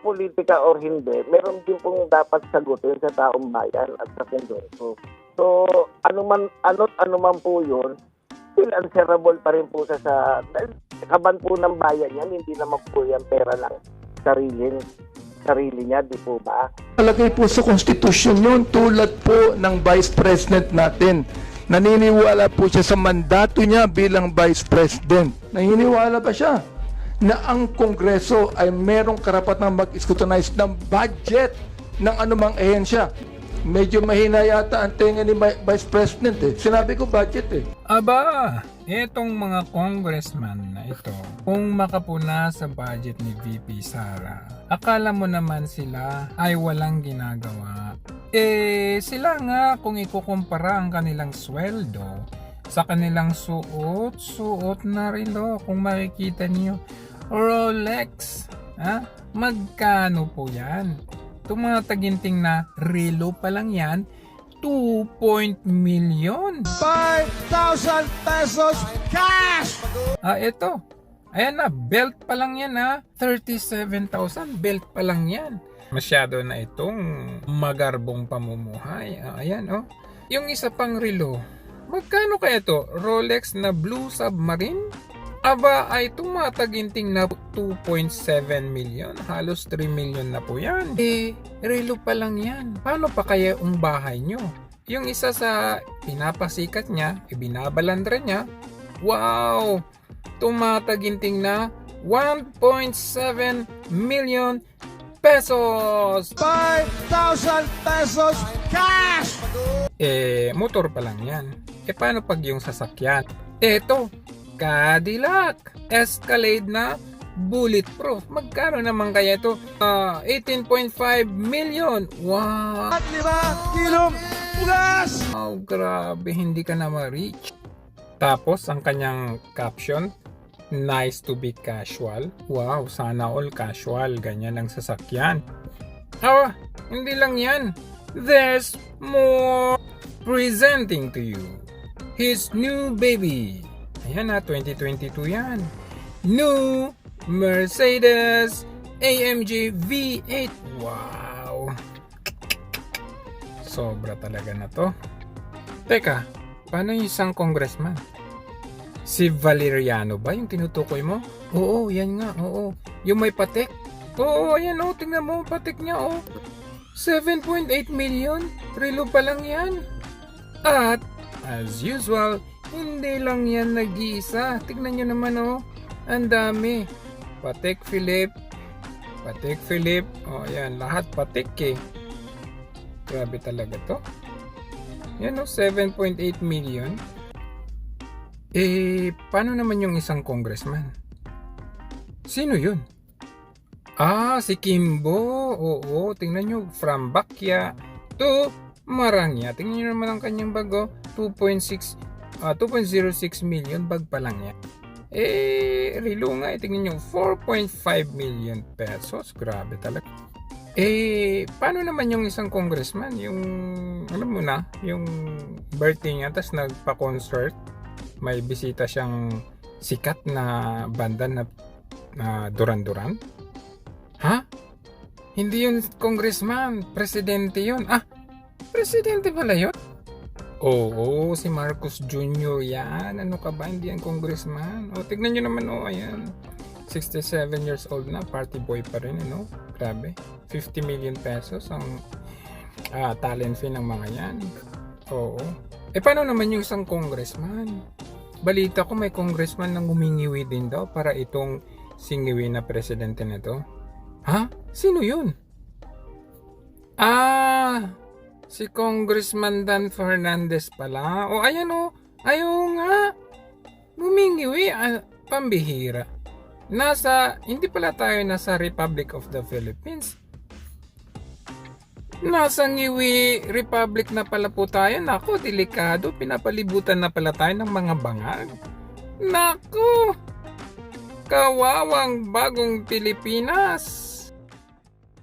politika or hindi, meron din pong dapat sagutin sa taong bayan at sa Kongreso. So, ano man po yun, still answerable pa rin po sa dahil kaban po ng bayan yan, hindi naman po yan pera ng sarili niya, di po ba? Palagay po sa konstitusyon yun, tulad po ng Vice President natin. Naniniwala po siya sa mandato niya bilang Vice President. Naniniwala ba siya na ang Kongreso ay merong karapatang mag-scrutinize ng budget ng anumang ehensya? Medyo mahina yata ang tenga ni Vice President eh. Sinabi ko budget eh. Aba, etong mga congressman na ito, kung makapuna sa budget ni VP Sara, akala mo naman sila ay walang ginagawa. Sila nga kung ikukumpara ang kanilang sweldo sa kanilang suot na relo, kung makikita niyo, Rolex, magkano po yan? Itong mga taginting na relo pa lang yan, 2 million. 5,000 pesos cash! Ito. Ayan na, belt pa lang yan 37,000, belt pa lang yan. Masyado na itong magarbong pamumuhay. Ayan Yung isa pang relo, magkano kaya ito? Rolex na Blue Submarine? Aba, ay itong mga taginting na 2.7 million, halos 3 million na po yan. Relo pa lang yan. Paano pa kaya ang bahay nyo? Yung isa sa pinapasikat niya, ibinabalandra niya, wow! Itong mga taginting na 1.7 million pesos! 5,000 pesos cash! Motor pa lang yan. Paano pag yung sasakyan? Eto, Cadillac Escalade na bulletproof. Magkano naman kaya ito? 18.5 million. Wow! At 5 kilong bugas! Oh, grabe, hindi ka na ma-reach. Tapos, ang kanyang caption, nice to be casual. Wow, sana all casual. Ganyan ang sasakyan. Hindi lang yan. There's more. Presenting to you his new baby. Ayan 2022 yan. New Mercedes AMG V8. Wow! Sobra talaga na to. Teka, paano yung isang congressman? Si Valeriano ba yung tinutukoy mo? Oo, yan nga, oo. Yung may patek? Oo, ayan tingnan mo, patek niya 7.8 million? Relo pa lang yan. At, as usual, hindi lang yan nag-iisa. Tignan nyo naman ang dami. Patek Philippe. Yan, lahat patek Grabe talaga to. Yan 7.8 million. Paano naman yung isang congressman? Sino yun? Si Kimbo. Oo, tingnan nyo. From Bakya to Marangya. Tingnan nyo naman ang kanyang bago. 2.06 million bag pa lang yan. Relo nga, tingnan nyo, 4.5 million pesos. Grabe talaga. Paano naman yung isang congressman? Yung, alam mo na, yung birthday niya, tapos nagpa-concert. May bisita siyang sikat na banda na Duran-Duran. Hindi yun congressman, presidente yun. Presidente pala yun? Oo, si Marcos Jr. yan. Ano ka ba? Hindi yan congressman. Tignan nyo naman, ayan. 67 years old na, party boy pa rin, Grabe. 50 million pesos ang talent fee ng mga yan. Oo. Paano naman yung isang congressman? Balita ko may congressman nang humingiwi din daw para itong singiwi na presidente na to. Sino yun? Si Congressman Dan Fernandez pala. Ayan ayaw nga. Humingiwi. Pambihira. Hindi pala tayo nasa Republic of the Philippines. Nasa Ngiwi Republic na pala po tayo. Naku, delikado. Pinapalibutan na pala tayo ng mga bangag. Naku! Kawawang bagong Pilipinas.